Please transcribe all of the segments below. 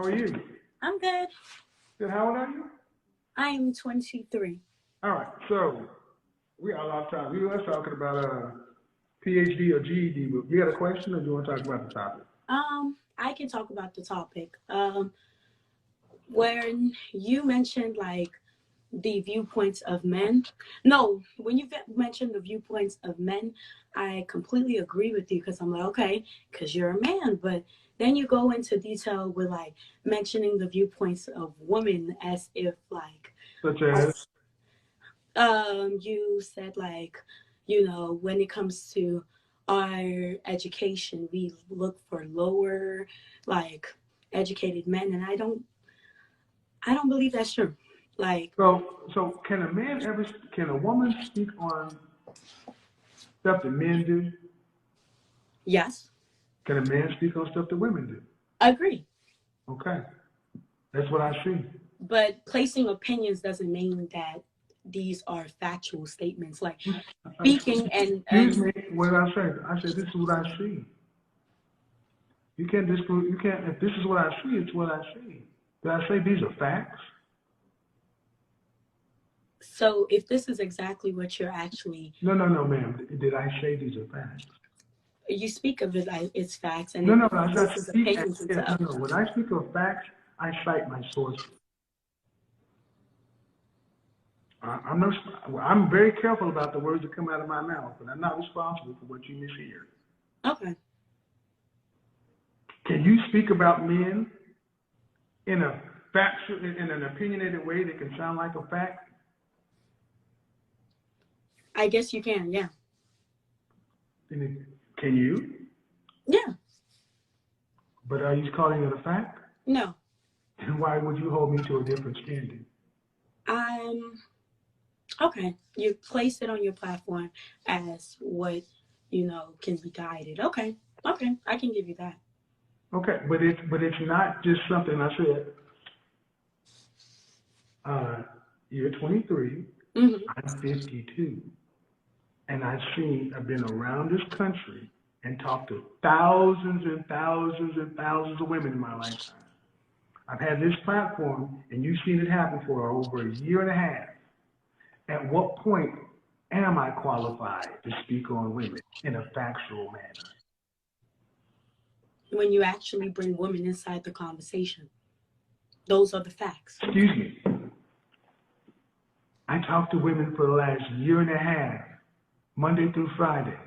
How are you? I'm good. Good. How old are you? I'm 23. All right. So we got a lot of time. We were talking about PhD or GED, but you got a question, or do you want to talk about the topic? I can talk about the topic. When you mentioned like the viewpoints of men, no, when you mentioned the viewpoints of men, I completely agree with you because I'm like, okay, because you're a man, but then you go into detail with like mentioning the viewpoints of women as if like Such as you said like when it comes to our education we look for lower like educated men, and I don't believe that's true. Like, so can a man ever can a woman speak on stuff that men do? yes, Can a man speak on stuff that women do? agree, Okay, that's what I see. but placing opinions doesn't mean that these are factual statements like speaking Excuse and me. What did I say? I said this is what I see. You can't disprove. You can't. If this is what I see, it's what I see. Did I say these are facts? so if this is exactly what you're actually No, ma'am. Did I say these are facts? you speak of it like it's facts, and No, it no, no. I places speak. opinions Yeah, into no, other. no. When I speak of facts, I cite my sources. I'm no. I'm very careful about the words that come out of my mouth, but I'm not responsible for what you mishear. Okay. Can you speak about men in a factual, in an opinionated way that can sound like a fact? I guess you can, yeah. Can you? Yeah. But are you calling it a fact? No. And why would you hold me to a different standard? I'm okay. You place it on your platform as what can be guided. Okay. Okay. I can give you that. Okay, but it's not just something I said. Uh, you're 23. Hmm. I'm 52, and I've been around this country and talked to thousands and thousands and thousands of women in my lifetime. I've had this platform, and you've seen it happen for over a year and a half. At what point am I qualified to speak on women in a factual manner? When you actually bring women inside the conversation, those are the facts. Excuse me. I talked to women for the last year and a half, Monday through Friday.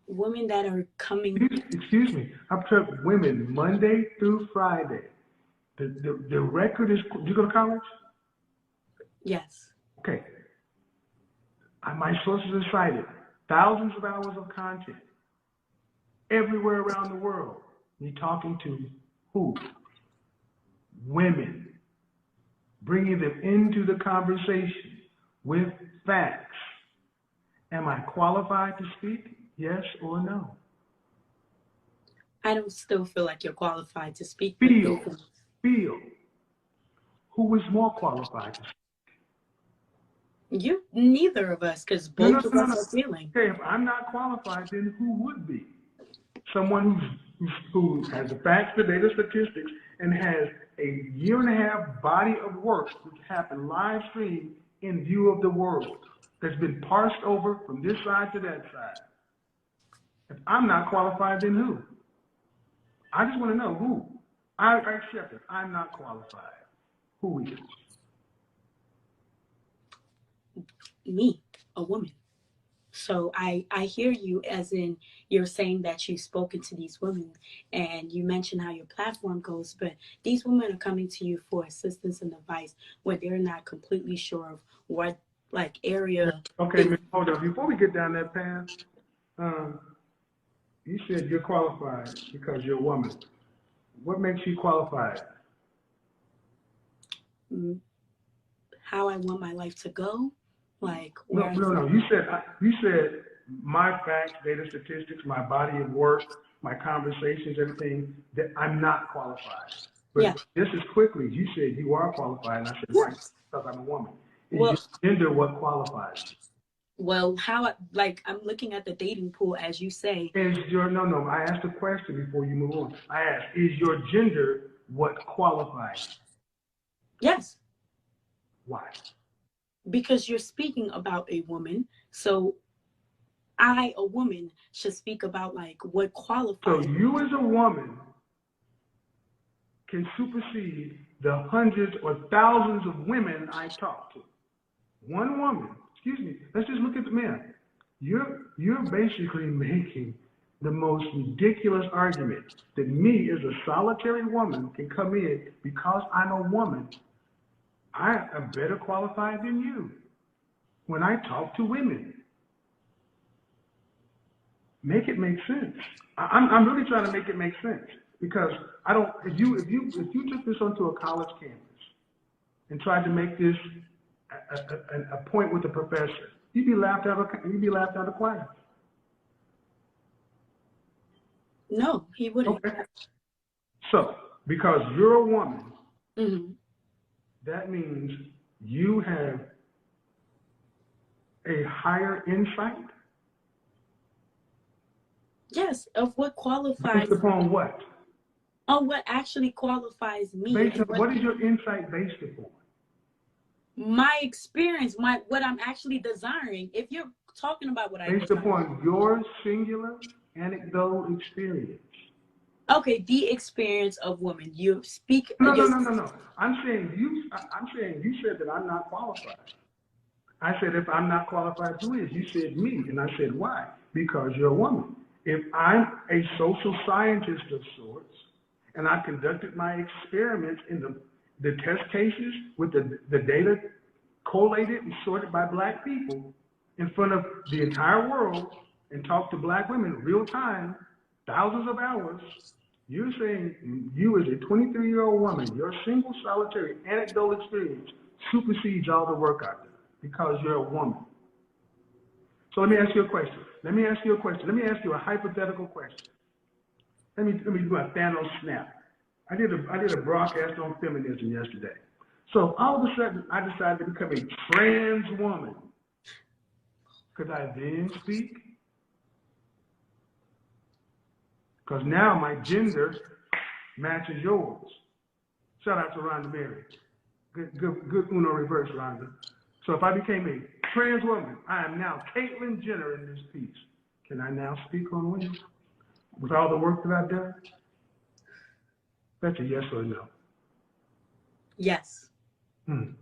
Women that are coming. Excuse me. I've talked women Monday through Friday. The record is. Did you go to college? Yes. Okay. My sources are cited. Thousands of hours of content everywhere around the world. Me talking to who? Women. Bringing them into the conversation with facts. Am I qualified to speak? Yes or no? I don't still feel like you're qualified to speak with Feel. those. Feel. Who is more qualified to speak? You, neither of us, because No, no, both of no, no, us no. are feeling. Okay, if I'm not qualified, then who would be? Someone who has the facts, the data, statistics, and has a year and a half body of work which happened live stream in view of the world that's been parsed over from this side to that side. If I'm not qualified, then who? I just want to know who. I accept it. I'm not qualified. Who is? Me, a woman. So I hear you as in you're saying that you've spoken to these women and you mentioned how your platform goes, but these women are coming to you for assistance and advice when they're not completely sure of what like area. Okay, Miss, hold on. Before we get down that path, um, you said you're qualified because you're a woman. What makes you qualified? mm, how I want my life to go, like No, where I no, feel. no. You said my facts, data, statistics, my body of work, my conversations, everything that I'm not qualified. Yeah. But just as quickly, you said you are qualified, and I said why? Yes. Because I'm a woman. Is Well, your gender what qualifies you? Well, I'm looking at the dating pool as you say. No, I asked a question before you move on. I asked, is your gender what qualifies? Yes, Why? because you're speaking about a woman. So I, a woman, should speak about like what So qualifies. you as a woman can supersede the hundreds or thousands of women I talk to. One woman, excuse me, let's just look at the men. You're basically making the most ridiculous argument that me as a solitary woman can come in because I'm a woman. I am better qualified than you when I talk to women. Make it make sense. I'm really trying to make it make sense because I don't. If you took this onto a college campus and tried to make this a point with the professor, you'd be laughed out of class. No, he wouldn't. Okay. So because you're a woman, Mm-hmm. that means you have a higher insight. Yes, of what qualifies. Based upon what? On what actually qualifies me. Based on what is your insight based upon? My experience, what I'm actually desiring. If you're talking about what I Based upon your singular anecdotal experience. Okay, the experience of women. You speak. No. I'm saying you said that I'm not qualified. I said if I'm not qualified, who is? You said me, and I said why? Because you're a woman. If I'm a social scientist of sorts, and I conducted my experiments in the test cases with the data collated and sorted by black people in front of the entire world and talked to black women real time, thousands of hours, you're saying you as a 23-year-old woman, your single solitary anecdotal experience supersedes all the work I've done because you're a woman. So let me ask you a question. Let me ask you a hypothetical question. Let me do a Thanos snap. I did a broadcast on feminism yesterday. So all of a sudden, I decided to become a trans woman. Could I then speak? Because now my gender matches yours. Shout out to Rhonda Mary. Good Uno reverse, Rhonda. So if I became a trans woman, I am now Caitlyn Jenner in this piece. Can I now speak on women with all the work that I've done? That's a yes or no. Yes. Even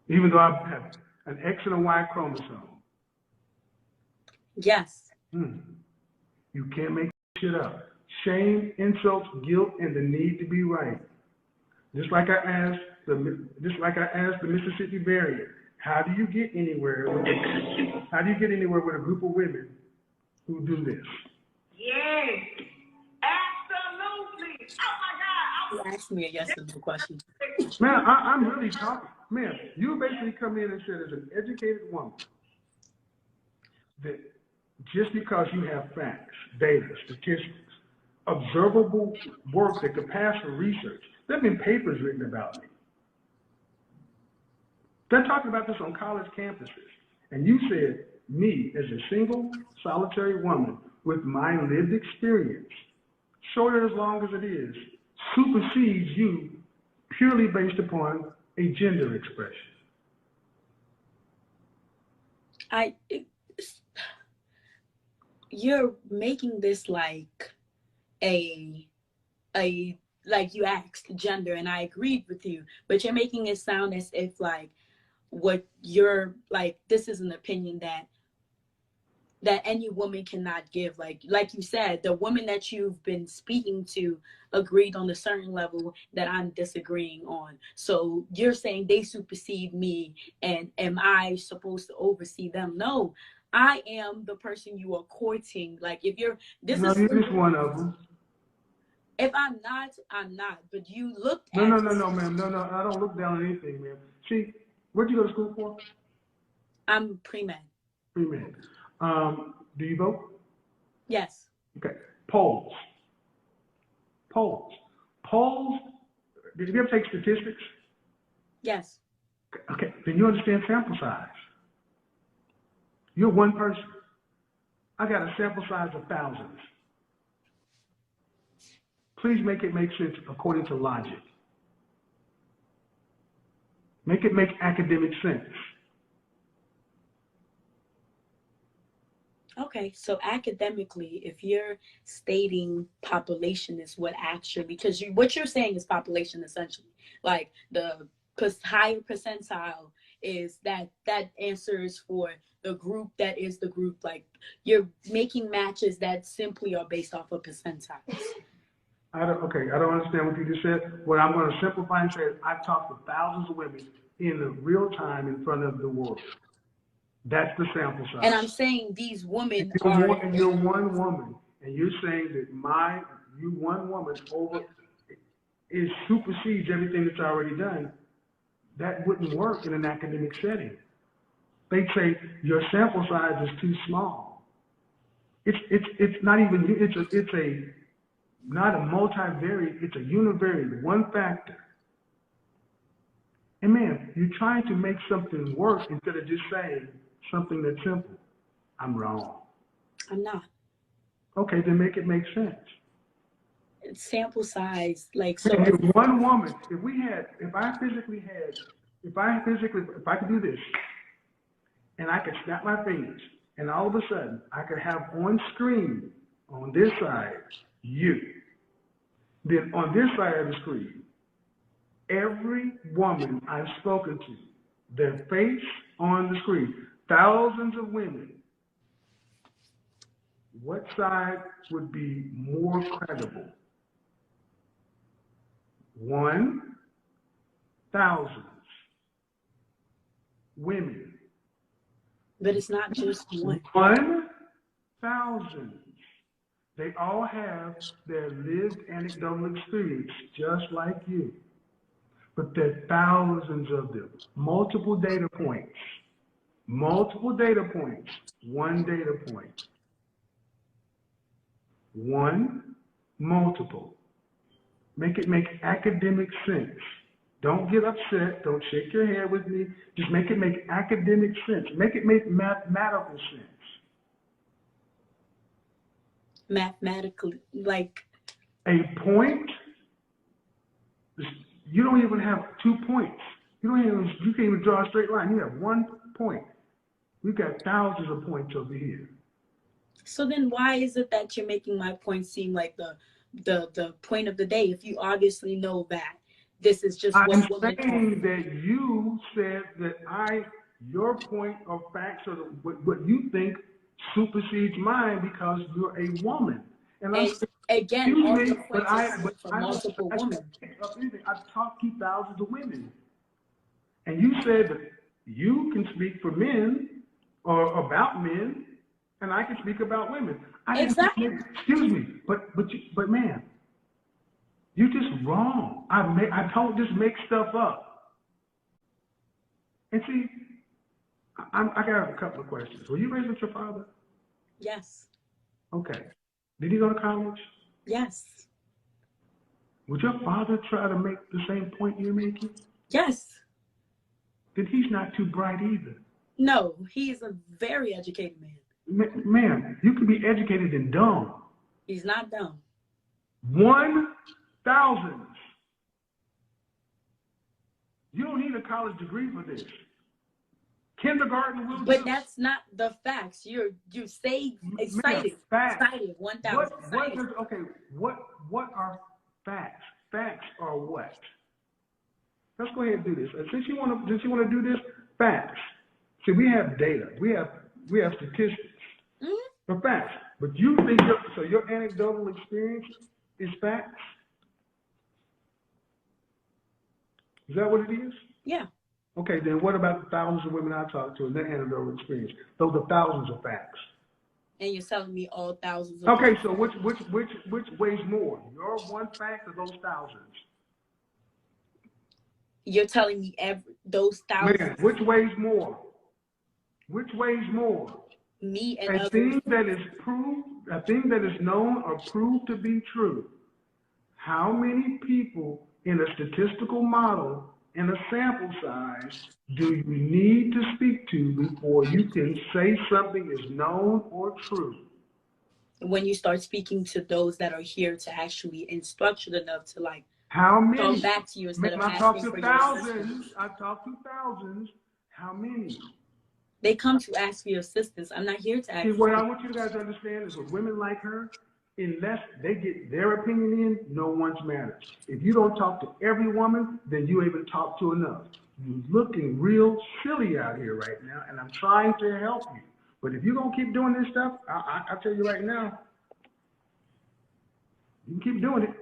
though I have an X and a Y chromosome. Yes. You can't make shit up. Shame, insults, guilt, and the need to be right. Just like I asked the Mississippi barrier, how do you get anywhere with a group of women who do this? Yes, absolutely. Oh my God. You asked me a yes or no question. Man, I'm really talking. Man, you basically come in and said as an educated woman that just because you have facts, data, statistics, observable work that could pass for research, there have been papers written about me. They're talking about this on college campuses. And you said, me, as a single, solitary woman with my lived experience, short or as long as it is, supersedes you purely based upon a gender expression. You're making this like a like you asked gender, and I agreed with you, but you're making it sound as if like what you're like, this is an opinion that any woman cannot give. Like you said, the woman that you've been speaking to agreed on a certain level that I'm disagreeing on. So you're saying they supersede me, and am I supposed to oversee them? No, I am the person you are courting. Like if you're you're just one of them. If I'm not, I'm not. But you looked at No, ma'am. No, I don't look down on anything, ma'am. See, where'd you go to school for? I'm pre-med. Pre-med. Do you vote? Yes. Okay. Polls. Did you ever take statistics? Yes. Okay. Then you understand sample size. You're one person. I got a sample size of thousands. Please make it make sense according to logic. Make it make academic sense. Okay, so academically, if you're stating population is what actually, because what you're saying is population essentially, like the higher percentile is that answers for the group that is the group, like you're making matches that simply are based off of percentiles. I don't understand what you just said. What I'm going to simplify and say is I've talked to thousands of women in real time in front of the world. That's the sample size. And I'm saying these women and you're one woman, and you're saying that you one woman supersedes everything that's already done. That wouldn't work in an academic setting. They'd say your sample size is too small. It's not even not a multivariate, it's a univariate, one factor. And man, you're trying to make something work instead of just saying something that's simple. I'm wrong. I'm not. Okay, then make it make sense. Sample size, like so. If one woman, if I could do this, and I could snap my fingers, and all of a sudden I could have on screen on this side you, then on this side of the screen, every woman I've spoken to, their face on the screen, thousands of women, what side would be more credible? 1,000 women. But it's not just one. 1,000. They all have their lived anecdotal experience, just like you. But there are thousands of them. Multiple data points. Multiple data points. One data point. One, multiple. Make it make academic sense. Don't get upset. Don't shake your head with me. Just make it make academic sense. Make it make mathematical sense. Mathematically, like a point. You don't even have 2 points. You can't even draw a straight line. You have 1 point. We've got thousands of points over here. So then why is it that you're making my point seem like the point of the day if you obviously know that this is just what I'm saying that you said that your point of facts or what you think supersedes mine because you're a woman. And again, all your points are for multiple women. I've talked to thousands of women. And you said that you can speak for men or about men, and I can speak about women. Exactly. Excuse me, but man, you're just wrong. I don't just make stuff up. And see, I got a couple of questions. Were you raised with your father? Yes. Okay. Did he go to college? Yes. Would your father try to make the same point you're making? Yes. Then he's not too bright either. No, he's a very educated man. Man, you can be educated and dumb. He's not dumb. 1,000. You don't need a college degree for this. Kindergarten will do. But that's not the facts. You say excited. Excited. 1,000. What are facts? Facts are what? Let's go ahead and do this. Since you want to do this, facts. See, we have data. We have statistics. For facts. But you think your anecdotal experience is facts? Is that what it is? Yeah. Okay, then what about the thousands of women I talked to and their anecdotal experience? Those are thousands of facts. And you're telling me all thousands of Okay, so which weighs more? Your one fact or those thousands? You're telling me those thousands. Man, which weighs more? Which weighs more? Me and a thing that is known or proved to be true. How many people in a statistical model and a sample size do you need to speak to before you can say something is known or true? When you start speaking to those that are here to actually instruct you enough to like How many? talk back to you instead of I talk asking to for your thousands. assistance. I talk to thousands. How many? They come to ask for your assistance. I'm not here to ask See, for what I want you guys to understand is with women like her, unless they get their opinion in, no one's matters. If you don't talk to every woman, then you even talk to enough. You're looking real silly out here right now, and I'm trying to help you. But if you're going to keep doing this stuff, I'll tell you right now, you can keep doing it.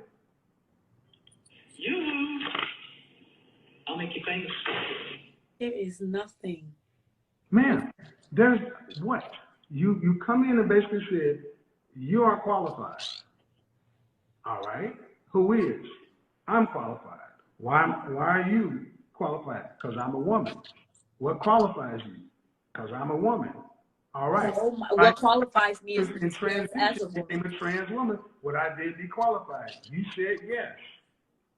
I'll make you famous. There is nothing. Man, there's what? You come in and basically said, you aren't qualified. All right. Who is? I'm qualified. Why are you qualified? Because I'm a woman. What qualifies you? Because I'm a woman. All right. What qualifies me is in the experience as a transition, I'm woman. a trans woman. Would I be qualified? You said yes.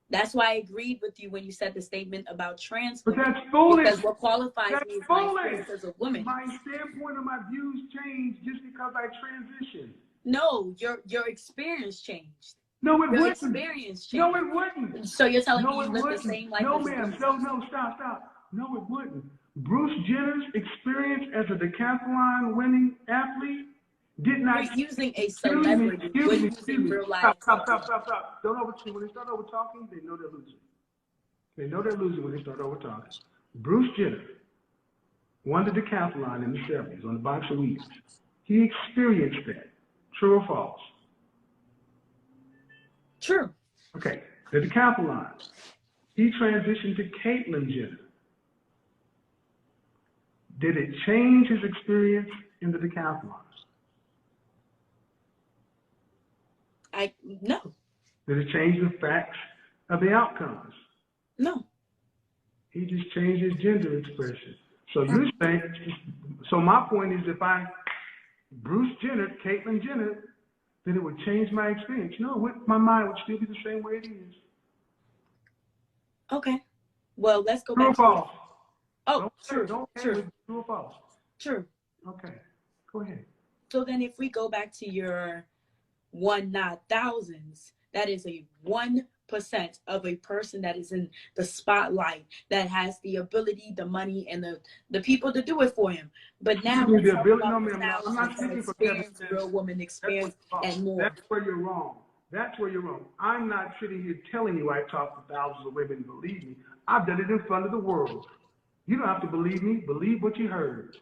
That's why I agreed with you when you said the statement about trans But women. that's foolish. Because what qualifies That's me is foolish. my experience as a woman. My standpoint and my views change just because I transitioned. No, your experience changed. No, it Your wouldn't. experience changed. No, it wouldn't. So you're telling No, me you it live the wouldn't. same life No, as a ma'am. woman? No, stop. No, it wouldn't. Bruce Jenner's experience as a decathlon winning athlete did not. You're using a celebrity. You're using real life. Stop. Don't overtalk. When they start over talking, they know they're losing. They know they're losing when they start over talking. Bruce Jenner won the decathlon in the 70s on the box of wheels. He experienced that. True or false? True. Okay. The decathlon. He transitioned to Caitlyn Jenner. Did it change his experience in the decathlon? No. Did it change the facts of the outcomes? No. He just changed his gender expression. So you're saying, so my point is if Bruce Jenner, Caitlyn Jenner, then it would change my experience. No, my mind would still be the same way it is. Okay. Well, let's go True or back false? Oh, true. Don't True. True or false? True. Okay, go ahead. So then if we go back to your one, not thousands, that is a 1% of a person that is in the spotlight, that has the ability, the money, and the people to do it for him. But now The let's talk ability, about no, the ma'am, I'm not speaking for Kevin. experience, real woman experience, and more. That's where you're wrong. That's where you're wrong. I'm not sitting here telling you I talked to thousands of women. Believe me, I've done it in front of the world. You don't have to believe me. Believe what you heard.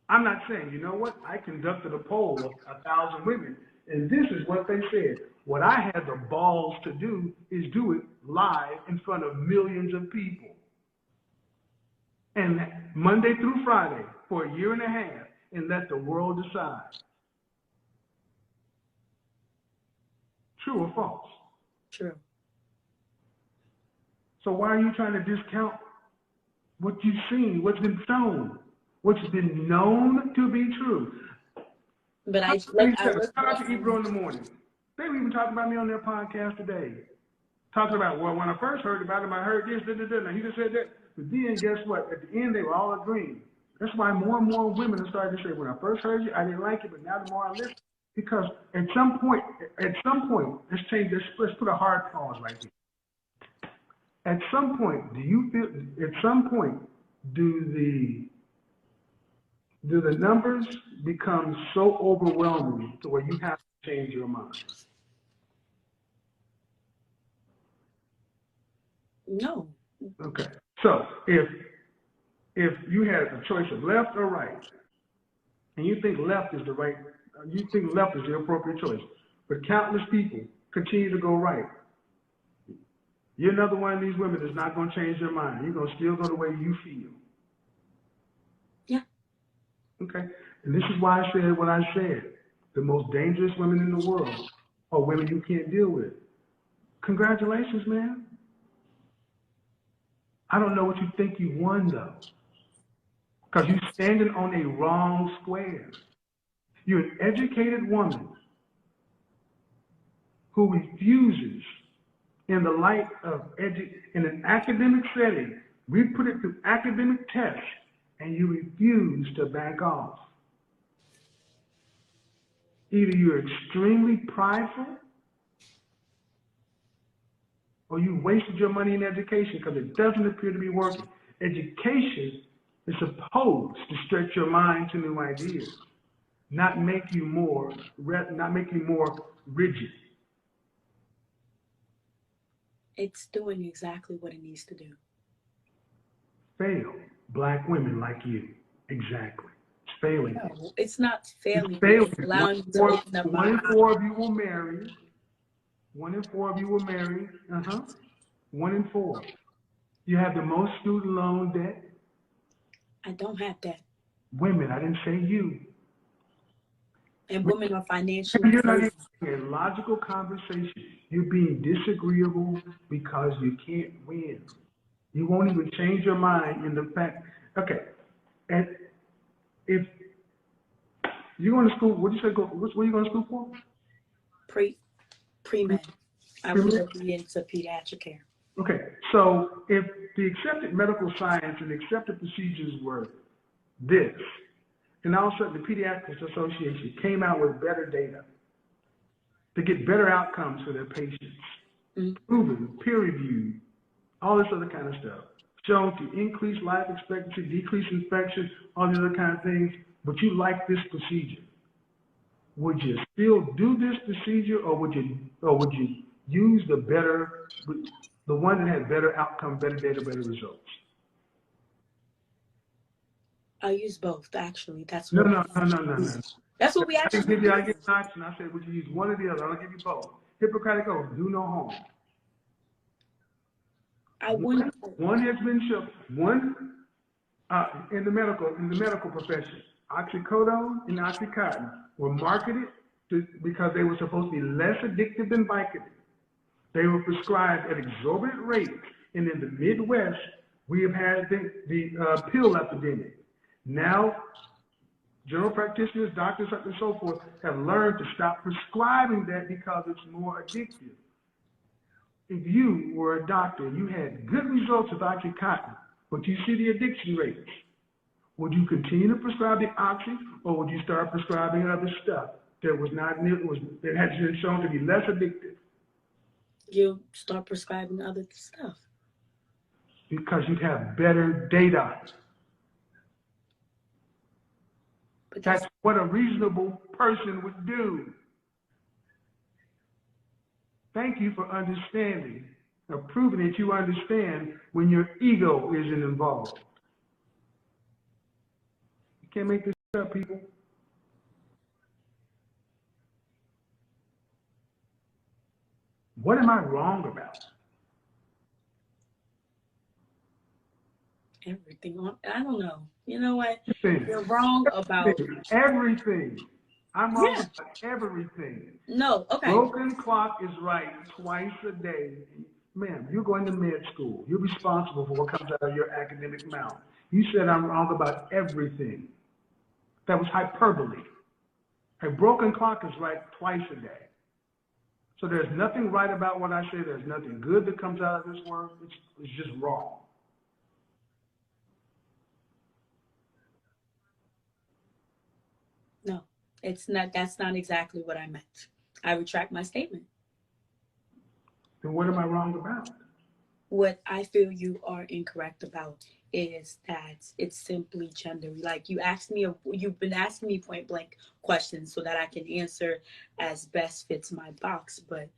I'm not saying, you know what? I conducted a poll of 1,000 women, and this is what they said. What I had the balls to do is do it live in front of millions of people. And Monday through Friday for a year and a half, and let the world decide. True or false? True. So why are you trying to discount what you've seen, what's been shown, what's been known to be true? But I Shout out to Ebro in the morning. They were even talking about me on their podcast today. Talking about, well, when I first heard about him, I heard this, Now he just said that. But then guess what? At the end, they were all agreeing. That's why more and more women are starting to say, when I first heard you, I didn't like it, but now the more I listen, because at some point, let's change this. Let's put a hard pause right here. At some point, do the numbers become so overwhelming to where you have to change your mind? No. Okay. So if you had a choice of left or right, and you think left is the appropriate choice, but countless people continue to go right, you're another one of these women that's not going to change your mind. You're going to still go the way you feel. Yeah. Okay. And this is why I said what I said. The most dangerous women in the world are women you can't deal with. Congratulations, man. I don't know what you think you won, though. Because you're standing on a wrong square. You're an educated woman who refuses in the light of in an academic setting. We put it through academic tests, and you refuse to back off. Either you're extremely prideful, or you wasted your money in education because it doesn't appear to be working. Education is supposed to stretch your mind to new ideas, not make you more rigid. It's doing exactly what it needs to do. Fail black women like you. Exactly. It's failing. No, it's not failing. It's failing. It's allowing you to open up One in my eyes. 4 of you will marry. 1 in 4 of you will marry. 1 in 4. You have the most student loan debt. I don't have that. Women, I didn't say you. And women are financially You're not free. even having a logical conversation. You're being disagreeable because you can't win. You won't even change your mind in the fact. Okay, and if you're going to school, what do you say? What are you going to school for? Pre-med. I want to be into pediatric care. Okay, so if the accepted medical science and accepted procedures were this, and all of a sudden the Pediatrics Association came out with better data to get better outcomes for their patients, proven, peer-reviewed, all this other kind of stuff, shown to increase life expectancy, decrease infection, all these other kind of things, but you like this procedure. Would you still do this procedure, or would you use the one that had better outcome, better data, better results? I use both, actually. That's No. That's what we I actually didn't give you an use. option. I said, would you use one or the other? I'll give you both. Hippocratic oath, do no harm. One has been shown. One in the medical profession, oxycodone and oxycontin were marketed because they were supposed to be less addictive than Vicodin. They were prescribed at exorbitant rates, and in the Midwest, we have had the pill epidemic. Now, general practitioners, doctors, and so forth have learned to stop prescribing that because it's more addictive. If you were a doctor and you had good results with OxyContin, but you see the addiction rates, would you continue to prescribe the oxy, or would you start prescribing other stuff that that has been shown to be less addictive? You start prescribing other stuff. Because you'd have better data. But That's what a reasonable person would do. Thank you for understanding, or proving that you understand when your ego isn't involved. You can't make this up, people. What am I wrong about? everything. I don't know. You know what? Everything. You're wrong about Everything. I'm wrong about everything. No, okay. Broken clock is right twice a day. Ma'am, you're going to med school. You're responsible for what comes out of your academic mouth. You said I'm wrong about everything. That was hyperbole. A broken clock is right twice a day. So there's nothing right about what I say. There's nothing good that comes out of this word. It's just wrong. No, it's not. That's not exactly what I meant. I retract my statement. Then what am I wrong about? What I feel you are incorrect about is that it's simply gender. Like you've been asking me point blank questions so that I can answer as best fits my box. But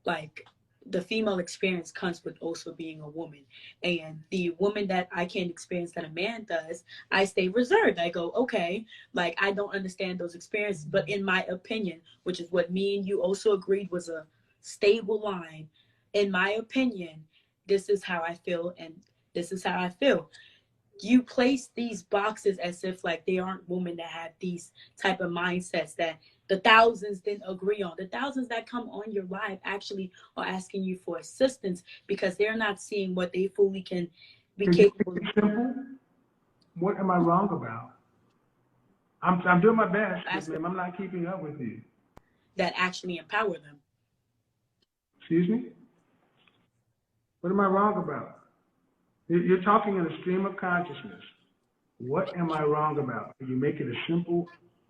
like the female experience comes with also being a woman, and the woman that I can't experience that a man does, I stay reserved. I go, okay, like I don't understand those experiences, but in my opinion, which is what me and you also agreed was a stable line, in my opinion, this is how I feel, and this is how I feel. You place these boxes as if like they aren't women that have these type of mindsets that the thousands didn't agree on. The thousands that come on your live actually are asking you for assistance because they're not seeing what they fully can be capable of. Simple. What am I wrong about? I'm doing my best, ma'am. I'm not keeping up with you. That actually empower them. Excuse me? What am I wrong about? You're talking in a stream of consciousness. What am I wrong about? Can you make it as simple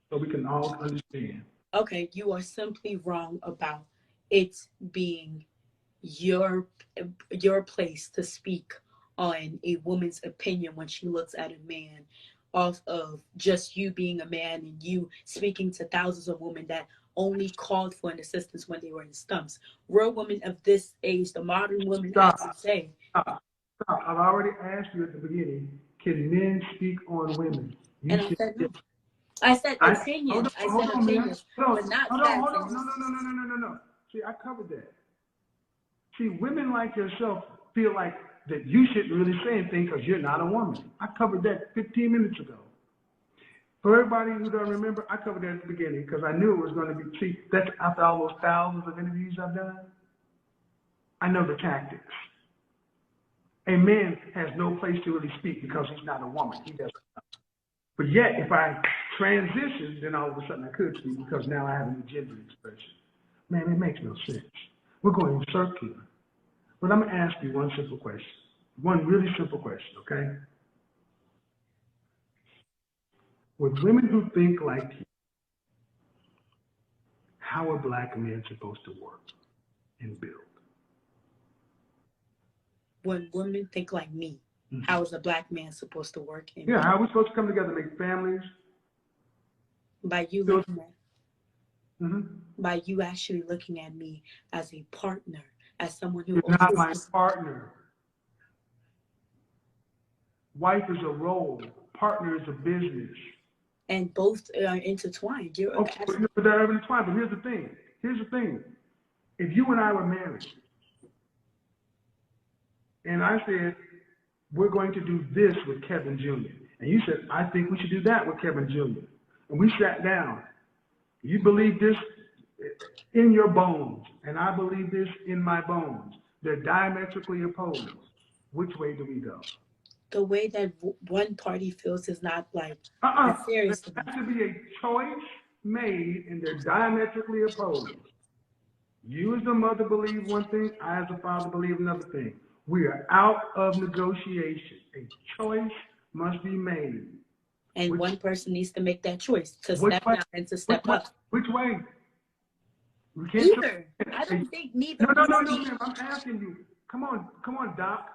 so we can all understand? Okay, you are simply wrong about it being your place to speak on a woman's opinion when she looks at a man off of just you being a man and you speaking to thousands of women that only called for an assistance when they were in stumps. Real women of this age, the modern women, as you say. Stop. I've already asked you at the beginning, can men speak on women? You And I said no. I said opinion. I said opinion, but not facts. No. See, I covered that. See, women like yourself feel like that you shouldn't really say anything because you're not a woman. I covered that 15 minutes ago. For everybody who doesn't remember, I covered that at the beginning because I knew it was going to be. See, that's after all those thousands of interviews I've done. I know the tactics. A man has no place to really speak because he's not a woman. He doesn't know. But yet, if I transition, then all of a sudden I could speak because now I have a new gender expression. Man, it makes no sense. We're going circular. But I'm going to ask you one simple question. One really simple question, okay? With women who think like you, how are black men supposed to work and build? When women think like me, how is a black man supposed to work? And yeah, how are we supposed to come together, make families? By you looking at, by you actually looking at me as a partner, as someone who You're not my partner. Wife is a role. Partner is a business. And both are intertwined. You're okay, but they're intertwined. But here's the thing. If you and I were married, and I said, we're going to do this with Kevin Jr., and you said, I think we should do that with Kevin Jr., and we sat down. You believe this in your bones, and I believe this in my bones. They're diametrically opposed. Which way do we go? The way that one party feels is not like serious. There has to be a choice made, and they're diametrically opposed. You as the mother believe one thing, I as the father believe another thing. We are out of negotiation. A choice must be made. And one person needs to make that choice to step down and to step up. Which way? We can't Neither. I don't think neither. No, ma'am. I'm asking you. Come on, Doc.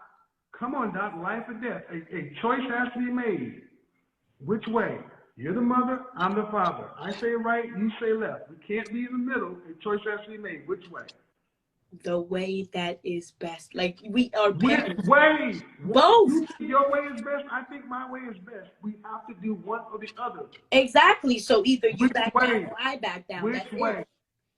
Come on, Doc. Life or death. A choice has to be made. Which way? You're the mother, I'm the father. I say right, you say left. We can't be in the middle. A choice has to be made. Which way? The way that is best. Like, we are parents. Which way? Both. You think your way is best. I think my way is best. We have to do one or the other. Exactly. So either you Which back way? down or I back down. Which That's way? it.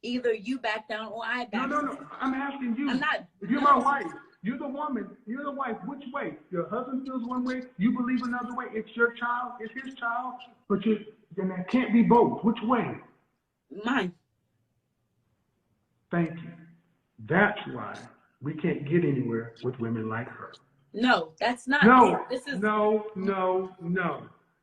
Either you back down or I back down. No. I'm asking you. I'm not. If you're my wife, you're the woman, you're the wife. Which way? Your husband feels one way, you believe another way. It's your child, it's his child, but then that can't be both. Which way? Mine. Thank you. That's why we can't get anywhere with women like her. No, that's not. No. This is No.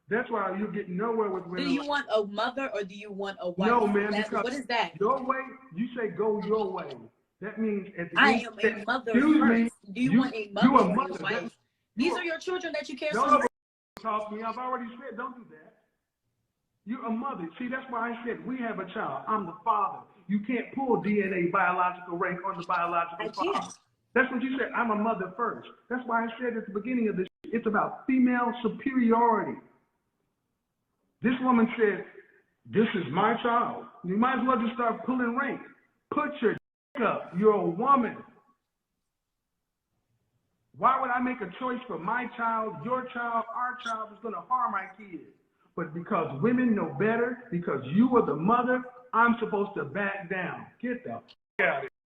That's why you get nowhere with women. Do you want a mother or do you want a wife? No, man. Because what is that? Your way, you say go your way. That means at the I end, am a mother first. Do you want a mother or a wife? These are your children that you care so much. Talk to me. I've already said don't do that. You're a mother. See, that's why I said we have a child. I'm the father. You can't pull DNA biological rank on the biological father. That's what you said. I'm a mother first. That's why I said at the beginning of this, it's about female superiority. This woman said, this is my child. You might as well just start pulling rank. Put your up. You're a woman. Why would I make a choice for my child, your child, our child is going to harm my kids? But because women know better, because you are the mother, I'm supposed to back down. Get the f*** out of here.